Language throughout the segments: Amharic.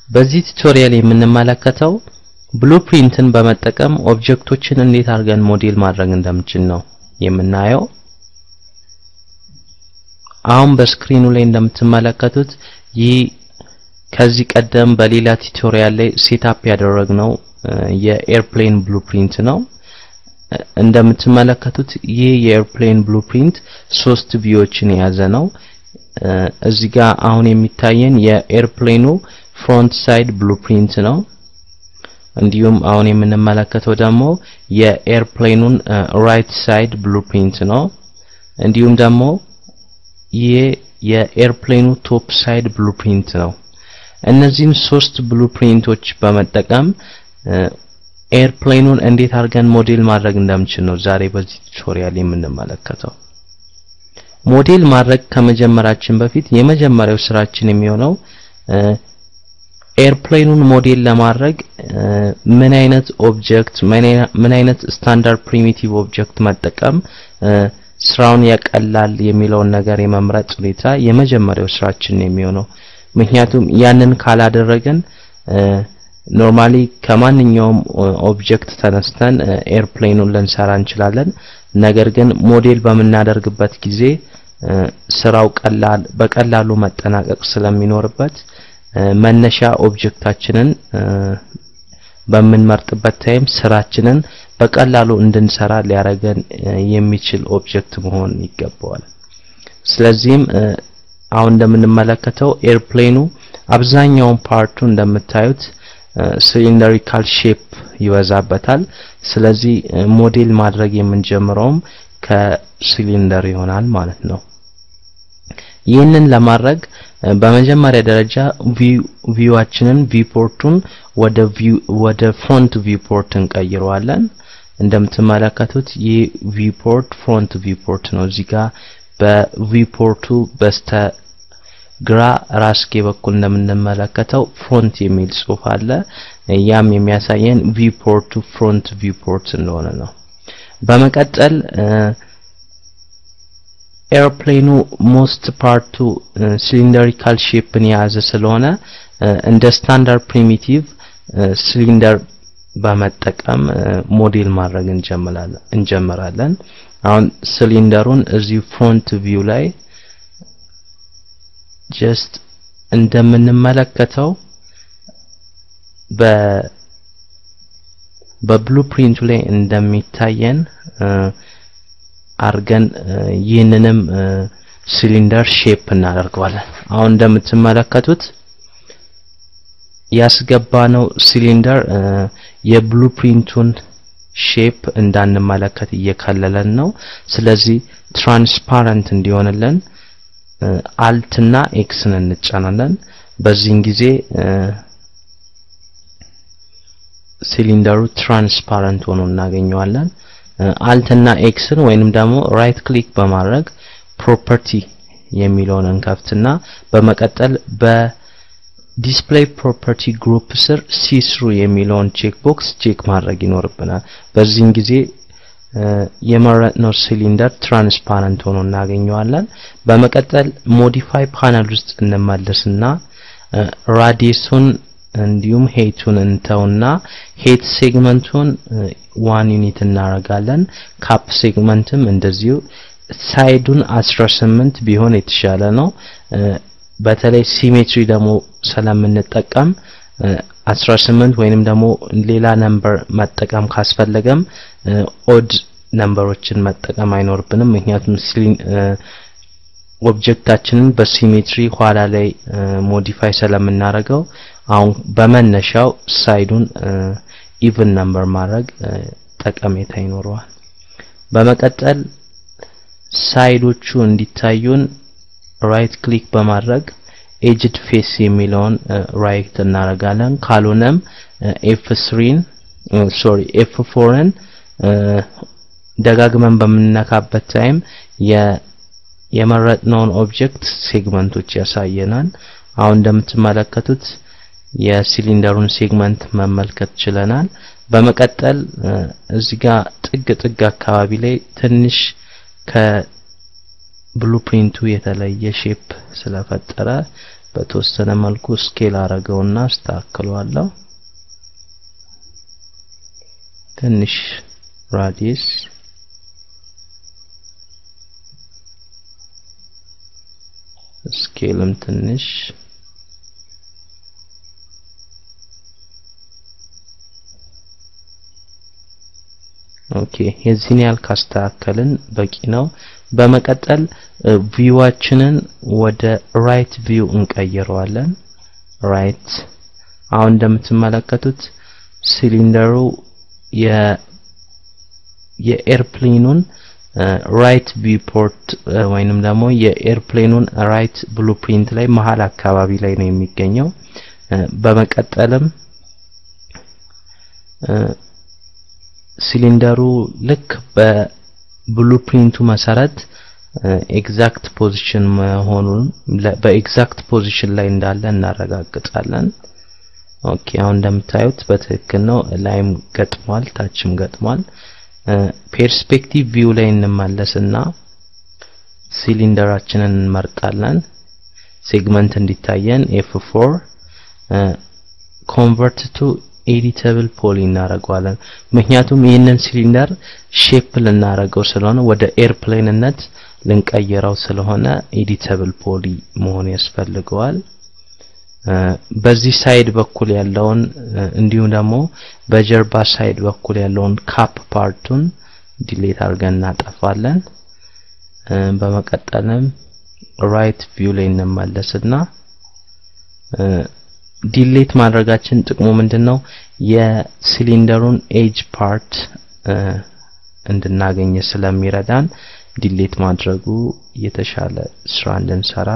በዚህ ቱቶሪያል የምንመለከተው ብሉፕሪንትን በመጠቀም ኦብጀክቶችን እንዴት አድርገን ሞዴል ማድረግ እንደምንችል ነው የምናየው። አሁን በስክሪኑ ላይ እንደምትመለከቱት ይህ ከዚህ ቀደም በሌላ ቱቶሪያል ላይ ሴትአፕ ያደረግነው የኤርፕሌን ብሉፕሪንት ነው። እንደምትመለከቱት ይህ የኤርፕሌን ብሉፕሪንት 3 ቪዎችን የያዘ ነው። እዚህ ጋር አሁን የሚታየን የኤርፕሌኑ ፍሮንት ሳይድ ብሉፕሪንት ነው። እንዲሁም አሁን የምንመለከተው ደግሞ የኤርፕሌኑን ራይት ሳይድ ብሉፕሪንት ነው። እንዲሁም ደግሞ ይህ የኤርፕሌኑ ቶፕ ሳይድ ብሉፕሪንት ነው። እነዚህን 3 ብሉፕሪንቶች በመጠቀም ኤርፕሌኑን እንዴት አድርገን ሞዴል ማድረግ እንደምንችል ነው ዛሬ በዚህ ቱቶሪያል የምንመለከተው። ሞዴል ማድረግ ከመጀመራችን በፊት የመጀመሪያው ስራችን የሚሆነው ኤርፕሌኑን ሞዴል ለማድረግ ምን አይነት ኦብጀክት ምን አይነት ስታንዳርድ ፕሪሚቲቭ ኦብጀክት መጠቀም ስራውን ያቀላል የሚለውን ነገር የመምረጥ ሁኔታ የመጀመሪያው ስራችን የሚሆነው። ምክንያቱም ያንን ካላደረግን ኖርማሊ ከማንኛውም ኦብጀክት ተነስተን ኤርፕሌኑን ልንሰራ እንችላለን። ነገር ግን ሞዴል በመናደርግበት ጊዜ ስራው በቀላሉ መጠናቀቅ ስለሚኖርበት መነሻ ኦብጀክታችንን በመንመርጥበት ታይም ስራችንን በቀላሉ እንድንሰራ ሊያረገን የሚችል ኦብጀክት መሆን ይገባዋል። ስለዚህም አሁን እንደምንመለከተው ኤርፕሌኑ አብዛኛውን ፓርቱ እንደምታዩት ሲሊንደሪካል ሼፕ ይወዛበታል። ስለዚህ ሞዴል ማድረግ የምንጀምረውም ከሲሊንደር ይሆናል ማለት ነው። ይህንን ለማድረግ በመጀመሪያ ደረጃ ቪዋችንን ቪፖርቱን ወደ ፍሮንት ቪፖርት እንቀይረዋለን። እንደምትመለከቱት ይህ ቪፖርት ፍሮንት ቪፖርት ነው። እዚህ ጋር በቪፖርቱ በስተግራ ራስጌ በኩል እንደምንመለከተው ፍሮንት የሚል ጽሑፍ አለ። ያም የሚያሳየን ቪፖርቱ ፍሮንት ቪፖርት እንደሆነ ነው። በመቀጠል ኤርፕሌኑ ሞስት ፓርቱ ሲሊንደሪካል ሼፕን የያዘ ስለሆነ እንደ ስታንዳርድ ፕሪሚቲቭ ሲሊንደር በመጠቀም ሞዴል ማድረግ እንጀምራለን። አሁን ሲሊንደሩን እዚህ ፍሮንት ቪው ላይ ጀስት እንደምንመለከተው በብሉፕሪንቱ ላይ እንደሚታየን አርገን ይህንንም ሲሊንደር ሼፕ እናደርገዋለን። አሁን እንደምትመለከቱት ያስገባነው ሲሊንደር የብሉፕሪንቱን ሼፕ እንዳንመለከት እየከለለን ነው። ስለዚህ ትራንስፓረንት እንዲሆንልን አልት እና ኤክስን እንጫናለን። በዚህን ጊዜ ሲሊንደሩ ትራንስፓረንት ሆኖ እናገኘዋለን። አልት እና ኤክስን ወይንም ደግሞ ራይት ክሊክ በማድረግ ፕሮፐርቲ የሚለውን እንከፍትና በመቀጠል በዲስፕሌይ ፕሮፐርቲ ግሩፕ ስር ሲስሩ የሚለውን ቼክ ቦክስ ቼክ ማድረግ ይኖርብናል። በዚህን ጊዜ የመረጥነው ሲሊንደር ትራንስፓረንት ሆኖ እናገኘዋለን። በመቀጠል ሞዲፋይ ፓነል ውስጥ እንመለስና ራዲየሱን እንዲሁም ሄቱን እንተውና ሄት ሴግመንቱን 1 ዩኒት እናረጋለን። ካፕ ሴግመንትም እንደዚሁ ሳይዱን 18 ቢሆን የተሻለ ነው። በተለይ ሲሜትሪ ደግሞ ስለምንጠቀም 18 ወይንም ደግሞ ሌላ ነምበር መጠቀም ካስፈለገም ኦድ ነምበሮችን መጠቀም አይኖርብንም። ምክንያቱም ኦብጀክታችንን በሲሜትሪ ኋላ ላይ ሞዲፋይ ስለምናረገው አሁን በመነሻው ሳይዱን ኢቭን ነምበር ማድረግ ጠቀሜታ ይኖረዋል። በመቀጠል ሳይዶቹ እንዲታዩን ራይት ክሊክ በማድረግ ኤጅድ ፌስ የሚለውን ራይት እናረጋለን። ካልሆነም F4ን ደጋግመን በመነካበት ታይም የመረጥነውን ኦብጀክት ሴግመንቶች ያሳየናል። አሁን እንደምትመለከቱት የሲሊንደሩን ሴግመንት መመልከት ችለናል። በመቀጠል እዚህ ጋር ጥግ አካባቢ ላይ ትንሽ ከብሉፕሪንቱ የተለየ ሼፕ ስለፈጠረ በተወሰነ መልኩ ስኬል አረገውና አስተካክለዋለሁ ትንሽ ራዲየስ ስኬልም ትንሽ ኦኬ የዚህን ያህል ካስተካከልን በቂ ነው በመቀጠል ቪዋችንን ወደ ራይት ቪው እንቀይረዋለን ራይት አሁን እንደምትመለከቱት ሲሊንደሩ የኤርፕሌኑን ራይት ቪው ፖርት ወይንም ደግሞ የኤርፕሌኑን ራይት ብሉፕሪንት ላይ መሃል አካባቢ ላይ ነው የሚገኘው በመቀጠልም ሲሊንደሩ ልክ በብሉፕሪንቱ መሰረት ኤግዛክት ፖዚሽን መሆኑን በኤግዛክት ፖዚሽን ላይ እንዳለ እናረጋግጣለን ኦኬ አሁን እንደምታዩት በትክክል ነው ላይም ገጥሟል ታችም ገጥሟል ፐርስፔክቲቭ ቪው ላይ እንመለስና ሲሊንደራችንን እንመርጣለን ሴግመንት እንዲታየን F4 convert to editable poly እናረጋለን ምክንያቱም ይሄንን ሲሊንደር ሼፕ ልናረጋው ስለሆነ ወደ ኤርፕሌንነት ልንቀይረው ስለሆነ editable poly መሆን ያስፈልገዋል በዚህ ሳይድ በኩል ያለውን እንዲሁም ደግሞ በጀርባ ሳይድ በኩል ያለውን ካፕ ፓርቱን ዲሊት አድርገን እናጠፋለን በመቀጠልም ራይት ቪው ላይ እንመለስና ዲሊት ማድረጋችን ጥቅሙ ምንድነው የሲሊንደሩን ኤጅ ፓርት እንድናገኝ ስለሚረዳን ዲሊት ማድረጉ የተሻለ ስራ እንድንሰራ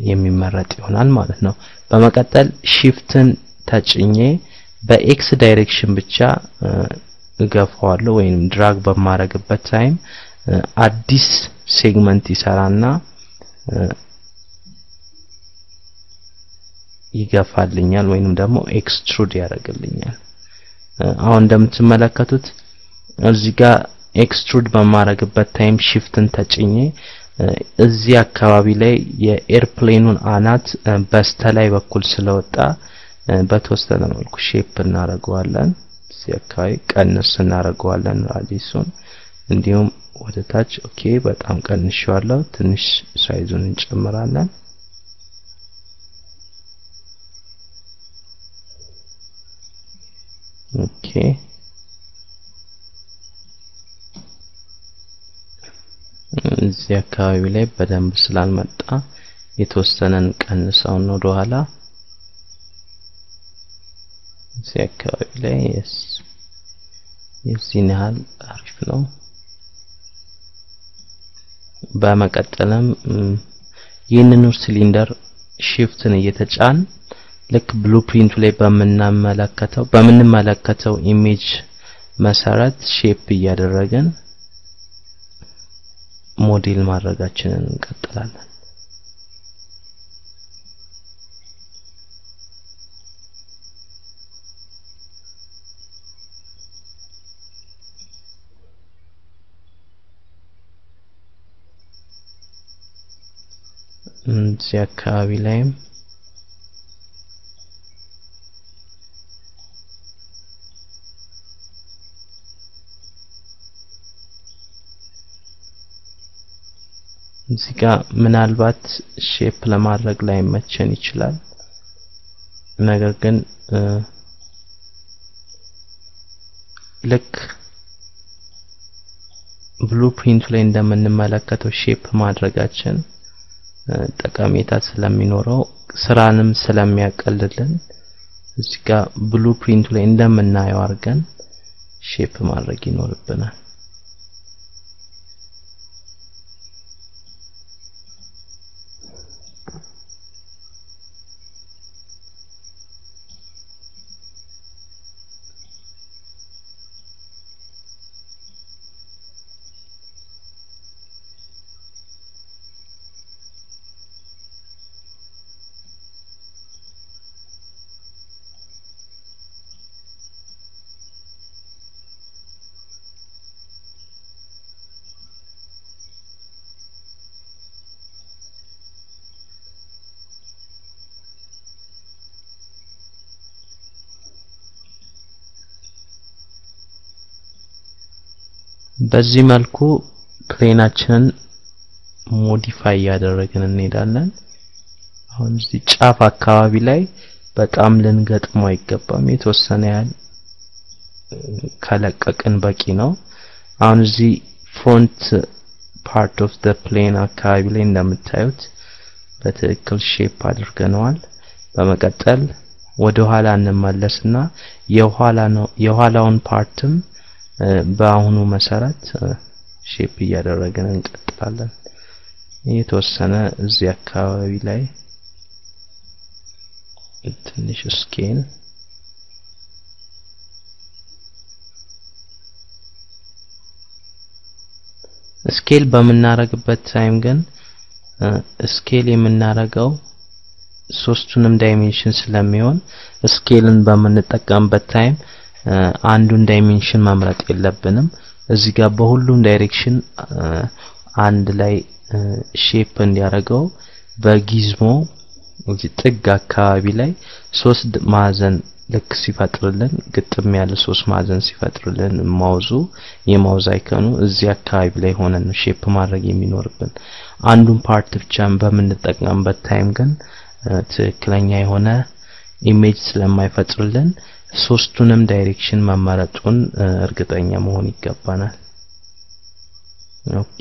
የሚመረጥ ይሆናል ማለት ነው በመቀጠል ሺፍትን ተጭኜ በኤክስ ዳይሬክሽን ብቻ እገፋዋለሁ ወይንም ድራግ በማረግበት ታይም አዲስ ሴግመንት ይሰራና ይገፋልኛል ወይንም ደግሞ ኤክስትሩድ ያደርግልኛል አሁን እንደምትመለከቱት እዚህ ጋር ኤክስትሩድ በማረግበት ታይም ሺፍትን ተጭኜ እዚህ አካባቢ ላይ የኤርፕሌኑን አናት በስተላይ በኩል ስለወጣ በተወሰነ መልኩ ሼፕ እናረጋዋለን እዚህ አካባቢ ቀንስ እናረጋዋለን ራዲሱን እንዲሁም ወደ ታች ኦኬ በጣም ቀንሼዋለሁ ትንሽ ሳይዙን እንጨምራለን ኦኬ እዚህ አካባቢ ላይ በደንብ ስላልመጣ የተወሰነን ቀንሰው ነው ወደኋላ እዚህ አካባቢ ላይ የዚህን ያህል አሪፍ ነው በመቀጠልም ይህንን ሲሊንደር ሺፍትን እየተጫን ልክ ብሉፕሪንቱ ላይ በምንመለከተው ኢሜጅ መሰረት ሼፕ እያደረገን ሞዴል ማድረጋችንን እንቀጥላለን እዚህ አካባቢ ላይም እዚህ ጋር ምናልባት ሼፕ ለማድረግ ላይ መቸን ይችላል ነገር ግን ልክ ብሉፕሪንቱ ላይ እንደምንመለከተው ሼፕ ማድረጋችን ጠቀሜታ ስለሚኖረው ስራንም ስለሚያቀልልን እዚህ ጋር ብሉፕሪንቱ ላይ እንደምናየው አድርገን ሼፕ ማድረግ ይኖርብናል በዚህ መልኩ ፕሌናችንን ሞዲፋይ ያደረግን እንሄዳለን አሁን እዚህ ጫፍ አካባቢ ላይ በጣም ልንገጥመው አይገባም የተወሰነ ያህል ከለቀቅን በቂ ነው አሁን እዚህ ፍሮንት part of the plane አካባቢ ላይ እንደምታዩት በትክክል ሼፕ አድርገናል በመቀጠል ወደ ኋላ እንመለስና የኋላውን ፓርትም በአሁኑ መሰረት ሼፕ እያደረግን እንቀጥላለን የተወሰነ እዚህ አካባቢ ላይ ትንሽ ስኬል ስኬል በመናረግበት ታይም ግን ስኬል የምናረጋው ሶስቱንም ዳይሜንሽን ስለሚሆን ስኬልን በመንጠቀምበት ታይም አንዱን ዳይሜንሽን መምረጥ የለብንም እዚህ ጋር በሁሉም ዳይሬክሽን አንድ ላይ ሼፕ እንዲያረጋው በጊዝሞ እዚህ ጥግ አካባቢ ላይ 3 ማዕዘን ልክ ሲፈጥርልን ግጥም ያለ 3 ማዕዘን ሲፈጥርልን ማውዙ የማውዝ አይከኑ እዚህ አካባቢ ላይ ሆነን ሼፕ ማድረግ የሚኖርብን አንዱን ፓርት ብቻ በመንጠቀምበት ታይም ግን ትክክለኛ የሆነ ኢሜጅ ስለማይፈጥርልን ሶስቱንም ዳይሬክሽን መመረጡን እርግጠኛ መሆን ይገባናል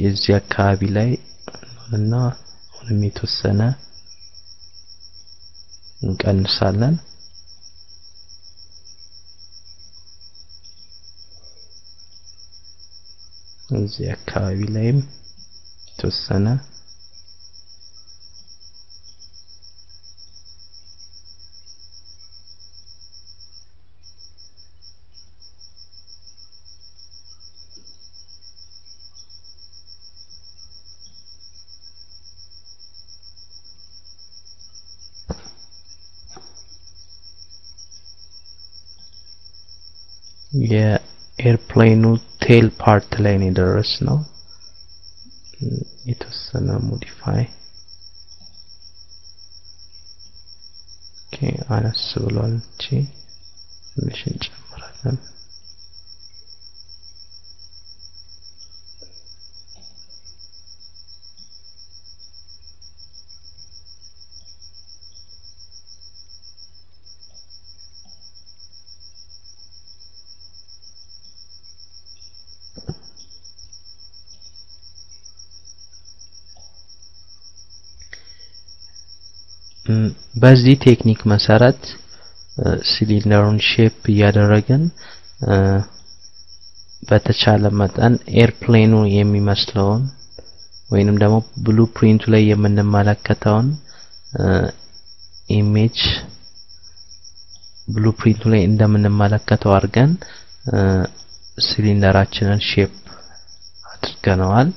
እዚህ አካባቢ ላይ እና ሁሉም የተወሰነ እንቀንሳለን እዚህ አካባቢ ላይም የተወሰነ የኤርፕሌኑ ቴል ፓርት ላይ ነው ደረስነው የተወሰነ ሞዲፋይ ኦኬ አነስ ብሏል እቺ ትንሽ እንጨምራለን በዚህ ቴክኒክ መሰረት ሲሊንደሩን ሼፕ ያደረገን በተቻለ መጠን ኤርፕሌኑ የሚመስለውን ወይንም ደግሞ ብሉፕሪንቱ ላይ የምንመለከተውን ኢሜጅ ብሉፕሪንቱ ላይ እንደምንመለከተው አድርገን ሲሊንደራችንን ሼፕ አድርገናል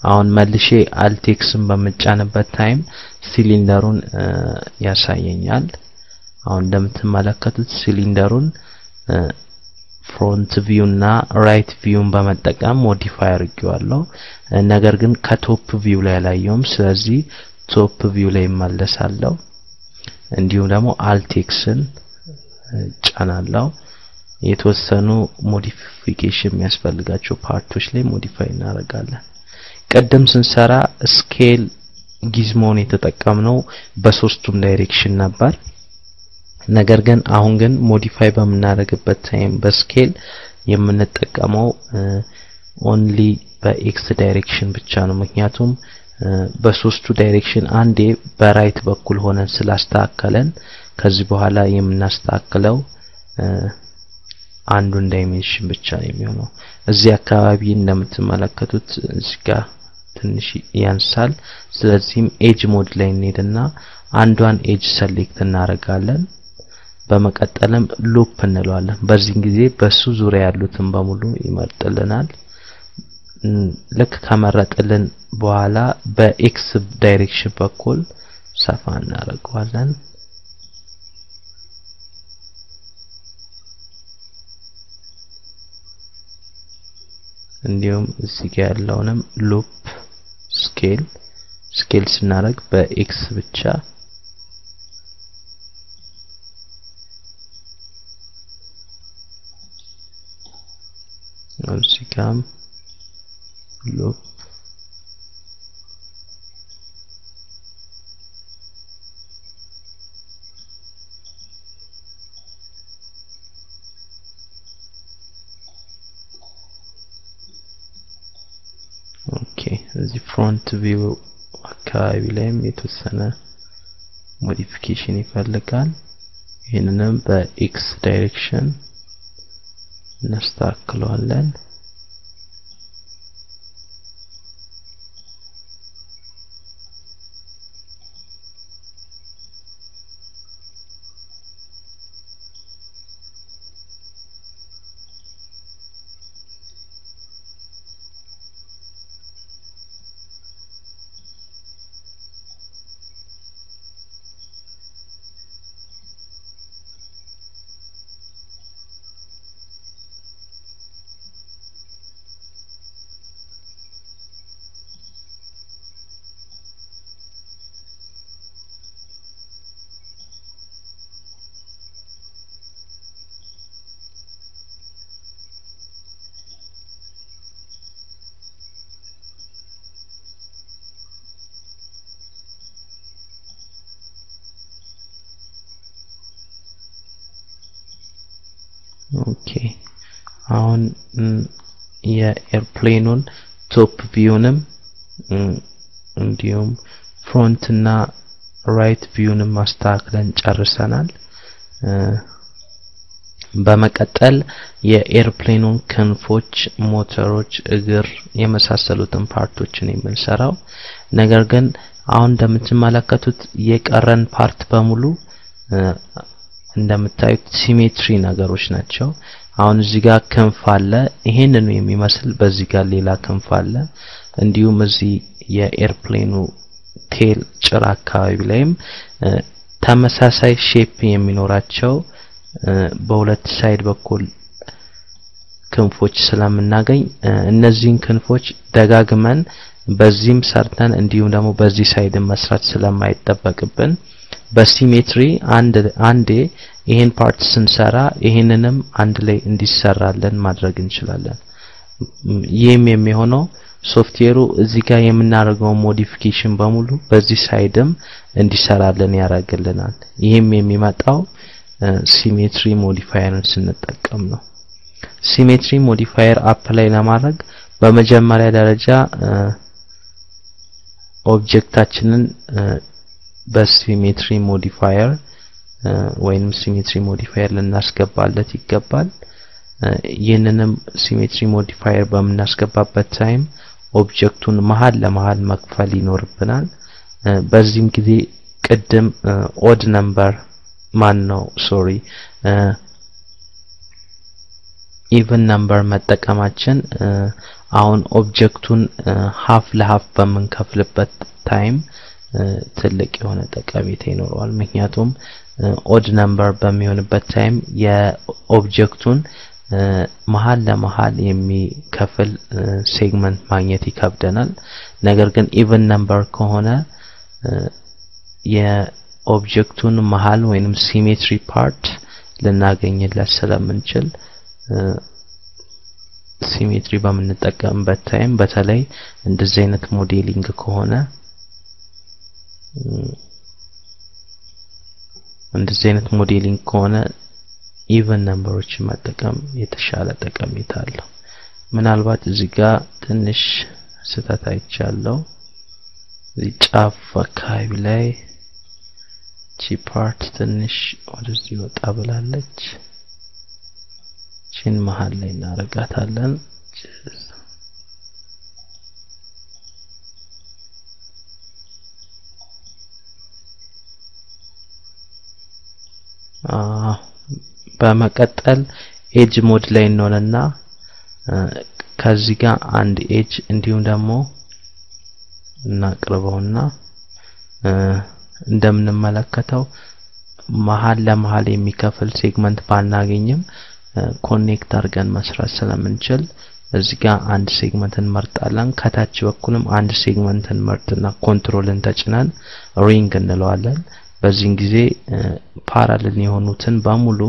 አሁን መልሼ አልቴክስን በመጫንበት ታይም ሲሊንደሩን ያሳየኛል አሁን እንደምትመለከቱት ሲሊንደሩን ፍሮንት ቪው እና ራይት ቪውን በመጠቀም ሞዲፋይ አድርጌዋለሁ ነገር ግን ከቶፕ ቪው ላይ አላየውም ስለዚህ ቶፕ ቪው ላይ መለሳለሁ እንዲሁም ደግሞ አልቴክስን ጫናለሁ የተወሰኑ ሞዲፊኬሽን የሚያስፈልጋቸው ፓርቶች ላይ ሞዲፋይ እናደርጋለን ቀደም ስንሰራ ስኬል ጊዝሞን የተጠቀምነው በሶስቱም ዳይሬክሽን ነበር ነገር ግን አሁን ግን ሞዲፋይ በመናደርግበት ታይም በስኬል የምንጠቀመው ኦንሊ በኤክስ ዳይሬክሽን ብቻ ነው ምክንያቱም በሶስቱ ዳይሬክሽን አንዴ በራይት በኩል ሆነን ስላስተካከለን ከዚህ በኋላ የምናስተካክለው አንዱን ዳይሜንሽን ብቻ ነው የሚሆነው እዚህ አካባቢ እንደምትመለከቱት እዚህ ጋር ትንሽ ያንሳል ስለዚህም ኤጅ ሞድ ላይ እንሄድና አንዷን ኤጅ ሰሌክት እናደርጋለን በመቀጠልም ሉፕ እንለዋለን በዚህ ጊዜ በሱ ዙሪያ ያሉትን በሙሉ ይመርጥልናል ልክ ከመረጠልን በኋላ በኤክስ ዳይሬክሽን በኩል ሰፋ እናደርጋለን እንዲሁም እዚህ ጋር ያለውንም ሉፕ ስኬል ስናደርግ በኤክስ ብቻ እዚህ ጋር loop okay the front view አካባቢ ላይም የተወሰነ ሞዲፊኬሽን ይፈልጋል ይሄንንም በx ዳይሬክሽን እናስተካክለዋለን ኦኬ አሁን የኤርፕሌኑን ቶፕ ቪውንም እንዲሁም ፍሮንት እና ራይት ቪውንም ማስተካከለን ጨርሰናል በመቀጠል የኤርፕሌኑን ክንፎች ሞተሮች እግር የመሳሰሉትን ፓርቶችን የምንሰራው ነገር ግን አሁን እንደምትመለከቱት የቀረን ፓርት በሙሉ እንደምታዩት ሲሜትሪ ነገሮች ናቸው አሁን እዚህ ጋር ክንፍ አለ ይሄንን የሚመስል በዚህ ጋር ሌላ ክንፍ አለ እንዲሁም እዚህ የኤርፕሌኑ ቴል ጭራ አካባቢ ላይም ተመሳሳይ ሼፕ የሚኖራቸው በሁለት ሳይድ በኩል ክንፎች ስለምናገኝ እነዚህን ክንፎች ደጋግመን በዚህም ሰርተን እንዲሁም ደግሞ በዚህ ሳይድ መስራት ስለማይጠበቅብን በሲሜትሪ አንዴ ይሄን ፓርት ስንሰራ ይሄንንም አንድ ላይ እንዲሰራለን ማድረግ እንችላለን ይሄም የሚሆነው ሶፍትዌሩ እዚህ ጋር የምናደርገው ሞዲፊኬሽን በሙሉ በዚህ ሳይድም እንዲሰራለን ያደርግልናል ይሄም የሚመጣው ሲሜትሪ ሞዲፋየርን ስንጠቀም ነው ሲሜትሪ ሞዲፋየር አፕላይ ለማድረግ በመጀመሪያ ደረጃ ኦብጀክታችንን በሲሜትሪ ሞዲፋየር ወይንም ሲሜትሪ ሞዲፋየር ልናስገባለት ይገባል ይህንንም ሲሜትሪ ሞዲፋየር በመናስገባበት ታይም ኦብጀክቱን መሃል ለመሃል መክፈል ይኖርብናል በዚህም ጊዜ ቅድም ኦድ ነምበር ኢቭን ነምበር መጠቀማችን አሁን ኦብጀክቱን half ለhalf በመንከፍልበት ታይም ትልቅ የሆነ ጠቀሜታ ይኖረዋል ምክንያቱም ኦድ ነምበር በሚሆንበት ታይም የኦብጀክቱን መሃል ለመሃል የሚከፍል ሴግመንት ማግኘት ይከብደናል ነገር ግን ኢቭን ነምበር ከሆነ የኦብጀክቱን መሃል ወይንም ሲሜትሪ ፓርት ልናገኝለት ስለምንችል ሲሜትሪ በመንጠቀምበት ታይም በተለይ እንደዚህ አይነት ሞዴሊንግ ከሆነ ኢቭን ነምበሮችን መጠቀም የተሻለ ጠቀሜታ አለው ምናልባት እዚህ ጋር ትንሽ ስህተት አይቻለሁ እዚህ ጫፍ አካባቢ ላይ ቺ ፓርት ትንሽ ወደዚህ ወጣ ብላለች ቺን መሃል ላይ እናረጋታለን በመቀጠል ኤጅ ሞድ ላይ እንሆንና ከዚህ ጋር አንድ ኤጅ እንዲሁም ደግሞ እናቀርበውና እንደምንመለከተው መሃል ለመሃል የሚከፍል ሴግመንት ባናገኝም ኮኔክት አድርገን መስራት ስለምንችል እዚህ ጋር አንድ ሴግመንትን መርጣለን ከታች በኩልም አንድ ሴግመንትን መርጥና ኮንትሮልን ተጭነን ሪንግ እንለዋለን በዚህ ጊዜ ፓራሌል የሆኑትን በሙሉ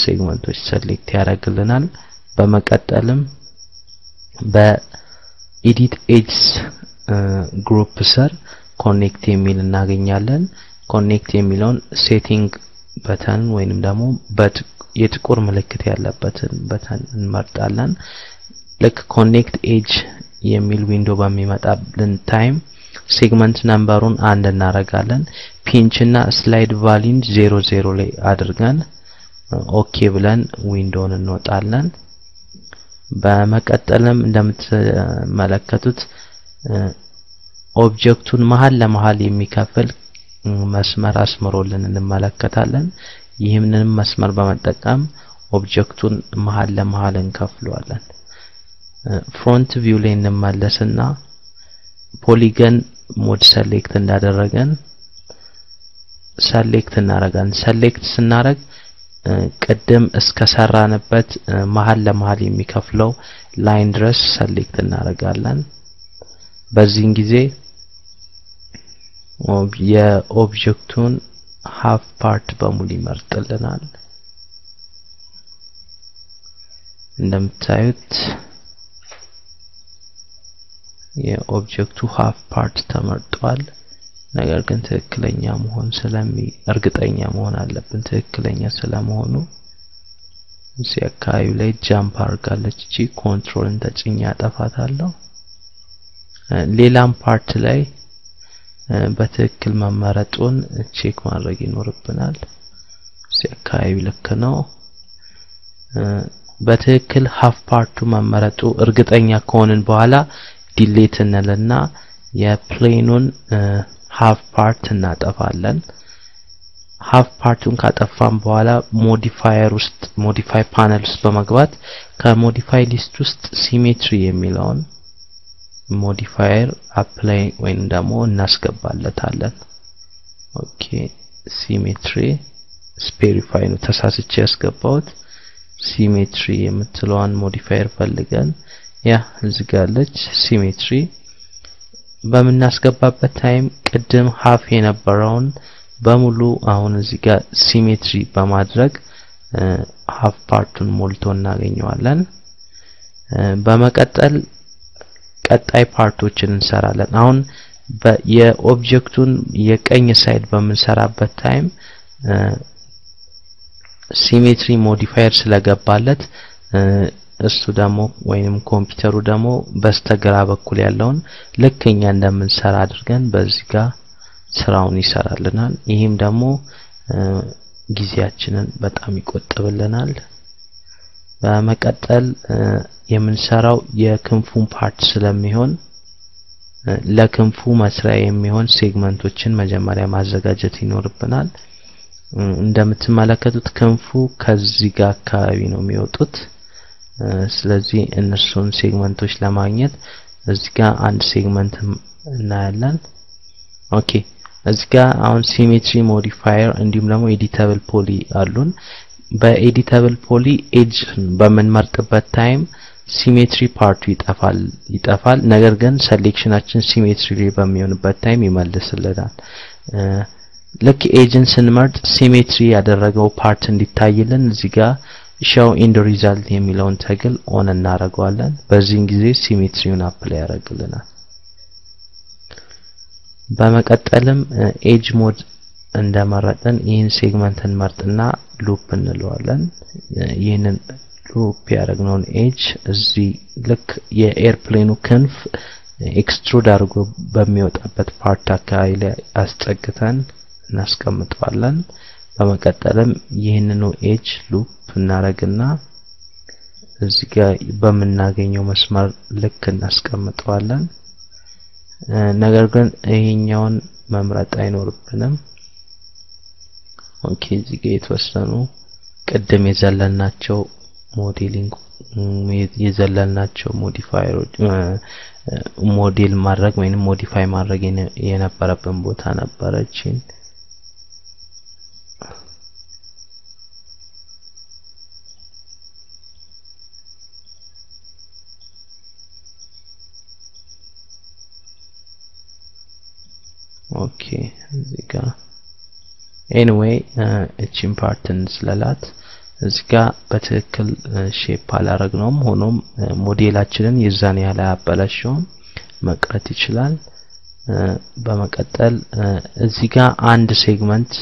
ሴግመንቶች ሰሌክት ያደርግልናል በመቀጠልም ኤዲት ኤጅስ ግሩፕ ስር ኮኔክት የሚል እናገኛለን ኮኔክት የሚለውን ሴቲንግ በተን ወይንም ደግሞ የጥቁር ምልክት ያለበትን በተን እንመርጣለን ልክ ኮኔክት ኤጅ የሚል ዊንዶ በሚመጣልን ታይም ሴግመንት ነምበሩን 1 እናረጋለን ፒንች እና ስላይድ ቫሊዩን 00 ላይ አድርገን ኦኬ ብለን ዊንዶውን እንወጣለን በመቀጠልም እንደምትመለከቱት ኦብጀክቱን መሃል ለመሃል የሚከፍል መስመር አስምሮልን እንመለከታለን ይህንን መስመር በመጠቀም ኦብጀክቱን መሃል ለመሃል እንከፍለዋለን ፍሮንት ቪው ላይ እንመለስና ፖሊገን ሞድ ሰሌክት እንዳደረገን ሰሌክት እናረጋለን ሰሌክት ስናረግ ቀደም እስከ ሰራንበት መሃል ለመሃል የሚከፍለው ላይን ድረስ ሰሌክት እናረጋለን በዚህን ጊዜ የኦብጀክቱን half part በሙሉ ይመርጥልናል እንደምታዩት የኦብጀክቱ half part ተመርጧል ነገር ግን ትክክለኛ መሆን እርግጠኛ መሆን አለብን ትክክለኛ ስለመሆኑ እዚህ አካባቢ ላይ ጃምፕ አርጋለች እቺ ኮንትሮልን ተጭኛ አጠፋታለሁ ሌላም ፓርት ላይ በትክክል መመረጡን ቼክ ማድረግ ይኖርብናል እዚህ አካባቢ ልክ ነው በትክክል half part መመረጡ እርግጠኛ ከሆነን በኋላ ዲሊት እንልና የፕሌኑን half part እናጠፋለን half parቱን ካጠፋን በኋላ ሞዲፋየር ውስጥ ሞዲፋይ ፓነል ውስጥ በመግባት ከሞዲፋይ ሊስት ውስጥ ሲሜትሪ የሚለውን ሞዲፋየር አፕላይ ወይን ደግሞ እናስገባለታለን ኦኬ ሲሜትሪ ስፔሪፋይ ነው ተሳስቼ ያስገባውት ሲሜትሪ የምትለዋን ሞዲፋየር ፈልገን ያ እዚጋለች ሲሜትሪ በመናስገባበት ታይም ቀደም half የነበረውን በሙሉ አሁን እዚህ ጋር ሲሜትሪ በማድረግ half parቱን ሞልቶ እናገኘዋለን በመቀጠል ቀጣይ ፓርቶችን እንሰራለን አሁን የኦብጀክቱን የቀኝ ሳይድ በመንሰራበት ታይም ሲሜትሪ ሞዲፋየር ስለገባለት እሱ ደግሞ ወይንም ኮምፒውተሩ ደግሞ በስተግራ በኩል ያለውን ለከኛ እንደምንሰራ አድርገን በዚህ ጋር ስራውን ይሰራልናል ይሄም ደግሞ ጊዜያችንን በጣም ይቆጥብልናል በመቀጠል የምንሰራው የክንፉን ፓርት ስለሚሆን ለክንፉ መስሪያ የሚሆን ሴግመንቶችን መጀመሪያ ማዘጋጀት ይኖርብናል እንደምትመለከቱት ክንፉ ከዚህ ጋር አካባቢ ነው የሚወጡት ስለዚህ እነሱን ሴግመንቶች ለማግኘት እዚህ ጋር አንድ ሴግመንት እናያለን ኦኬ እዚህ ጋር አሁን ሲሜትሪ ሞዲፋየር እንዲሁም ደግሞ ኤዲተብል ፖሊ አሉን በኤዲተብል ፖሊ ኤጅ በመንመርጥበት ታይም ሲሜትሪ ፓርቱ ይጠፋል ነገር ግን ሴሌክሽናችን ሲሜትሪ በሚሆንበት ታይም ይመልስልናል ለክ ኤጅን ስንመርጥ ሲሜትሪ ያደረገው ፓርት እንዲታይልን እዚህ ጋር show in the result የሚለውን ተግል ኦን እናደርጋለን በዚህን ጊዜ ሲሜትሪውን አፕላይ ያደርግልናል በመቀጠልም ኤጅ ሞድ እንደመረጠን ይህን ሴግመንት እንመርጥና ሉፕ እንለዋለን ይህንን ሉፕ ያደረግነውን ኤጅ እዚህ ልክ የኤርፕሌኑ ክንፍ ኤክስትሩድ አድርጎ በሚወጣበት ፓርት አካባቢ ላይ አስጠግተን እናስቀምጣለን በመቀጠልም ይህንኑ ኤጅ ሉፕ እናረግና እዚህ ጋር በመናገኘው መስመር ልክ እናስቀምጣለን ነገር ግን ይሄኛውን መምረጥ አይኖርብንም ኦኬ እዚህ ጋር የተወሰኑ ቀደም የዘለልናቸው ሞዴሊንግ የዘለልናቸው ሞዲፋየሮች ሞዴል ማድረግ ወይንም ሞዲፋይ ማድረግ የነበረብን ቦታ ነበረችን Okay, እዚህ ጋር anyway እቺን ፓርት እንስላላት እዚህ ጋር በትክክል ሼፕ አላረግነውም ሆኖም ሞዴላችንን የዛን ያለ አበላሽው መቅረት ይችላል በመቀጠል እዚህ ጋር አንድ ሴግመንት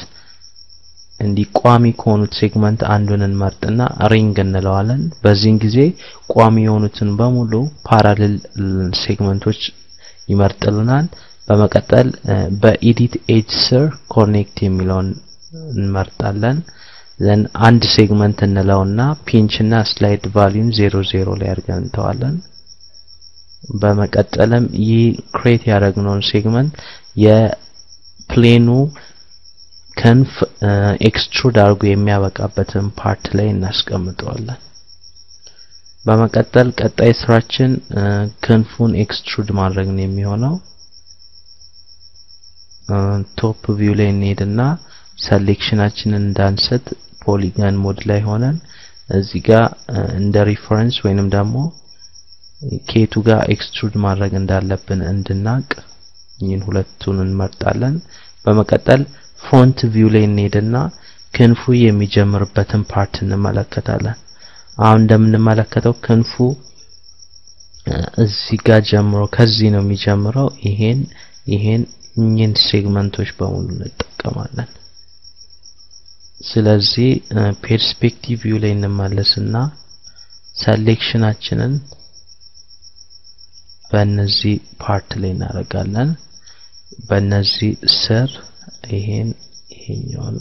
እንዲቋሚ ከሆኑት ሴግመንት አንዱን እንመርጥና ሪንግ እንለዋለን በዚህን ጊዜ ቋሚ የሆኑትን በሙሉ ፓራሌል ሴግመንቶች ይመርጥልናል በመቀጠል በኤዲት ኤጅ ስር ኮኔክት የሚለውን እንመርጣለን then አንድ ሴግመንት እንለውና ፒንች እና ስላይድ ቫልዩን 00 ላይ አድርገን እንተዋለን በመቀጠልም ይህ ክሬት ያደረግነው ሴግመንት የፕሌኑ ክንፍ ኤክስትሩድ አድርጎ የሚያበቃበትን ፓርት ላይ እናስቀምጠዋለን በመቀጠል ቀጣይ ስራችን ክንፉን ኤክስትሩድ ማድረግ ነው የሚሆነው ቶፕ ቪው ላይ እንሄድና ሴሌክሽናችንን እንዳንሰጥ ፖሊገን ሞድ ላይ ሆነን እዚህ ጋር እንደ ሪፈረንስ ወይንም ደግሞ ኬቱ ጋር ኤክስትሩድ ማድረግ እንዳለብን እንድናቅ ይህን ሁለቱን እንመርጣለን በመቀጠል ፍሮንት ቪው ላይ እንሄድና ክንፉ የሚጀምርበትን ፓርት እንመለከታለን አሁን እንደምንመለከተው ክንፉ እዚህ ጋር ጀምሮ ከዚህ ነው የሚጀምረው ይሄን እኚህን ሴግመንቶች በሙሉ እንጠቀማለን ስለዚህ ፐርስፔክቲቭ ቪው ላይ እንመለስና ሴሌክሽናችንን በእነዚህ ፓርት ላይ እናደርጋለን በእነዚህ ስር ይሄኛውን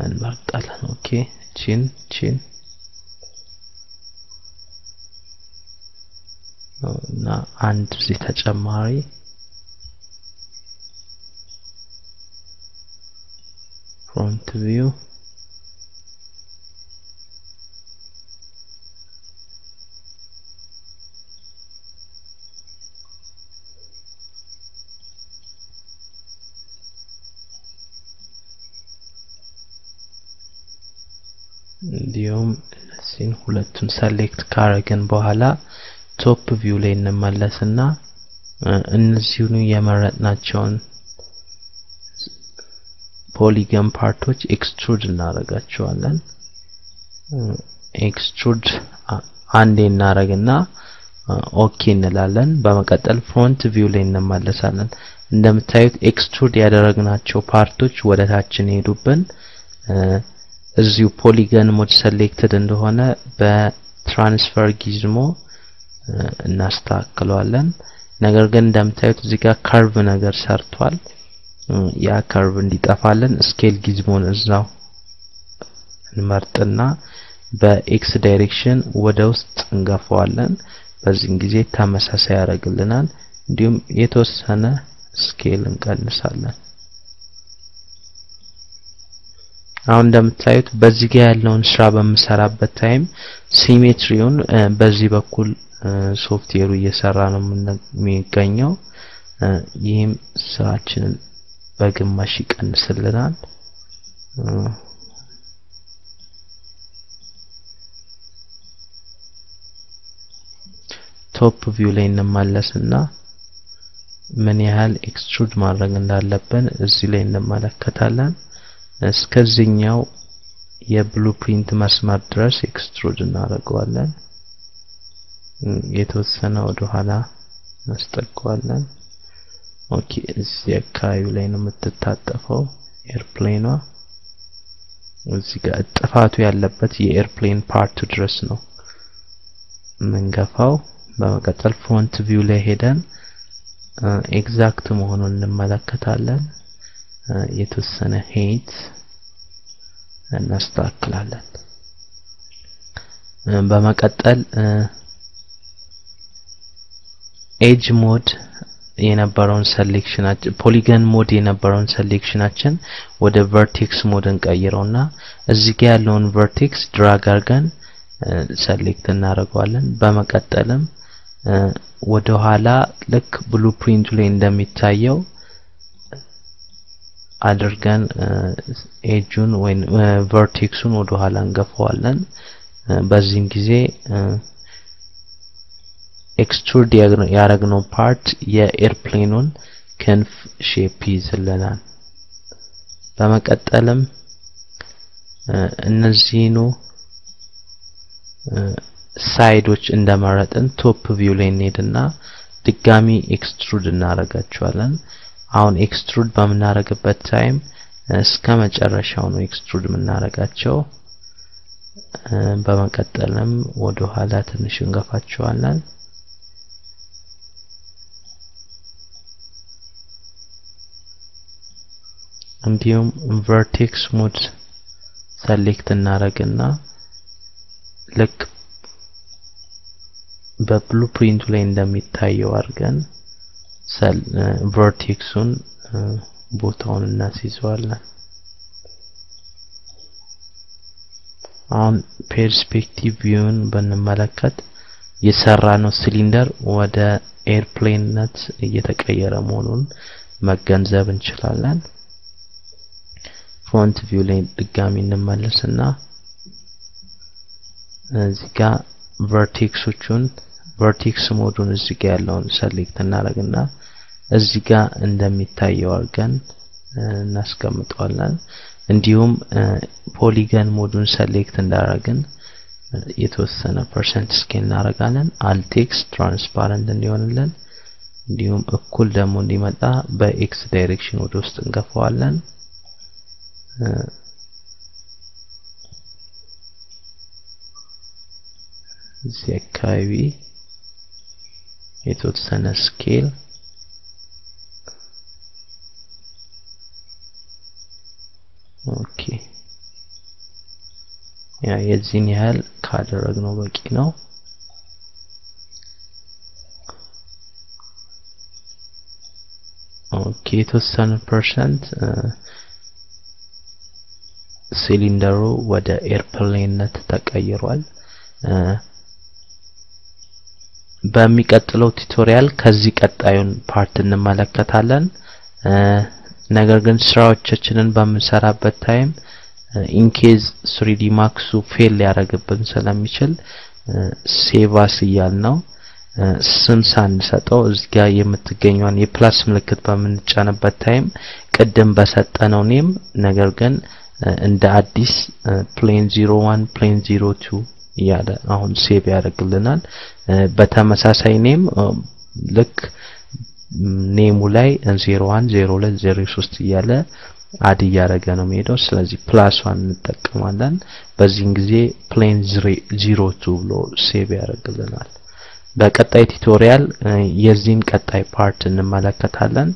እንመርጣለን ኦኬ ቺን እና አንድ እዚህ ተጨማሪ front view እንዲሁም እነዚህን ሁለቱን ሰሌክት ካረግን በኋላ ቶፕ ቪው ላይ እንመለስና እነዚህኑ የመረጥናቸውን ፖሊገን ፓርቶች ኤክስትሩድ እናረጋቸዋለን ኤክስትሩድ አንዴ እናረግና ኦኬ እንላለን በመቀጠል ፍሮንት ቪው ላይ እንመለሳለን እንደምታዩት ኤክስትሩድ ያደረግናቸው ፓርቶች ወደ ታች ሄዱብን እዚሁ ፖሊገን ሞድ ሰሌክትድ እንደሆነ በትራንስፈር ጊዝሞ እናስተካክለዋለን ነገር ግን እንደምታዩት እዚህ ጋር ካርቭ ነገር ሰርቷል ያ ካርቭ እንዲጠፋልን ስኬል ጊዝሞን እዛው እንመርጥና በኤክስ ዳይሬክሽን ወደ ውስጥ እንገፋዋለን በዚህ ጊዜ ተመሳሳይ ያደርግልናል እንዲሁም የተወሰነ ስኬል እንቀንሳለን አሁን እንደምታዩት በዚህ ጋር ያለውን ስራ በመሰራበት ታይም ሲሜትሪውን በዚህ በኩል ሶፍትዌሩ እየሰራ ነው የሚገኘው ይህም ስራችንን በግማሽ ይቀንስልናል ቶፕ ቪው ላይ እንመለስና ምን ያህል ኤክስትሩድ ማድረግ እንዳለብን እዚህ ላይ እንመለከታለን እስከዚህኛው የብሉፕሪንት መስመር ድረስ ኤክስትሩድ እናደርገዋለን የተወሰነ ወደ ኋላ እናስጠጋዋለን ኦኬ እዚህ አካባቢ ላይ ነው የምትታጠፈው ኤርፕሌኗ እዚህ ጋር ጥፋቱ ያለበት የኤርፕሌን ፓርት ድረስ ነው መንገፋው በመቀጠል ፍሮንት ቪው ላይ ሄደን ኤግዛክት መሆኑን እንመለከታለን የተወሰነ ሄት እናስተካክላለን በመቀጠል ኤጅ ሞድ የነበረውን ሴሌክሽናችን ፖሊገን ሞድ የነበረውን ሴሌክሽናችን ወደ ቨርቴክስ ሞድ እንቀይረውና እዚህ ጋር ያለውን ቨርቴክስ ድራግ አድርገን ሴሌክት እናደርገዋለን በመቀጠልም ወደ ኋላ ልክ ብሉፕሪንቱ ላይ እንደሚታየው አድርገን ኤጁን ወይ ቨርቴክሱን ወደ ኋላ እንገፋዋለን በዚህም ጊዜ ኤክስትሩድ ያደረግነው ፓርት የኤርፕሌኑን ክንፍ ሼፕ ይዝልናል በመቀጠልም እነዚህኑ ሳይዶች እንደመረጥን ቶፕ ቪው ላይ እንሄድና ድጋሚ ኤክስትሩድ እናረጋቸዋለን አሁን ኤክስትሩድ በመናረግበት ታይም እስከ መጨረሻው ነው ኤክስትሩድ የምናረጋቸው በመቀጠልም ወደ ኋላ ትንሽ እንገፋቸዋለን እንዲሁም vertex mode select እናረግና ልክ በብሉፕሪንቱ ላይ እንደሚታየው አድርገን vertexውን ቦታውን እናስይዘዋለን አሁን ፐርስፔክቲቭ ቪውን በእንመለከት የሰራነው ሲሊንደር ወደ ኤርፕሌንነት እየተቀየረ መሆኑን መገንዘብ እንችላለን ፍሮንት ቪው ላይ ድጋሚ እንመለስና እዚህ ጋር vertex ሞዱን እዚህ ጋር ያለውን ሰሌክት እናደርግና እዚህ ጋር እንደሚታየው አድርገን እናስቀምጣለን እንዲሁም ፖሊገን ሞዱን ሰሌክት እንዳደረግን የተወሰነ ፐርሰንት ስኬል እናደርጋለን አልቴክስ ትራንስፓረንት እንዲሆንልን እንዲሁም እኩል ደግሞ እንዲመጣ በኤክስ ዳይሬክሽን ወደ ውስጥ እንገፋዋለን እዚህ አካባቢ የተወሰነ ስኬል ኦኬ ያ የዚህን ያህል ካደረግነው በቂ ነው ኦኬ የተወሰነ ፐርሰንት ሲሊንደሩ ወደ ኤርፕሌንነት ተቀይሯል በሚቀጥለው ቱቶሪያል ከዚህ ቀጣዩን ፓርት እንመለከታለን ነገር ግን ስራዎቻችንን በመሰራበት ታይም ኢንኬዝ 3D Max ፌል ያደርግብን ስለሚችል ሴቭ አስ ያልነው ስም ሳንሰጠው እዚህ ጋር የምትገኘውን የፕላስ ምልክት በመንጫነበት ታይም ቀደም በሰጠነው ኔም ነገር ግን እንደ አዲስ plane 01 plane 02 ያለ አሁን ሴቭ ያደርግልናል በተመሳሳይ ኔም ልክ ኔሙ ላይ 01 02 03 ያለ አድ ያረጋ ነው የሚሄደው ስለዚህ +1 እንጠቀማለን በዚህን ጊዜ plane 02 ብሎ ሴቭ ያደርግልናል በቀጣይ ቱቶሪያል የዚህን ቀጣይ ፓርት እንመለከታለን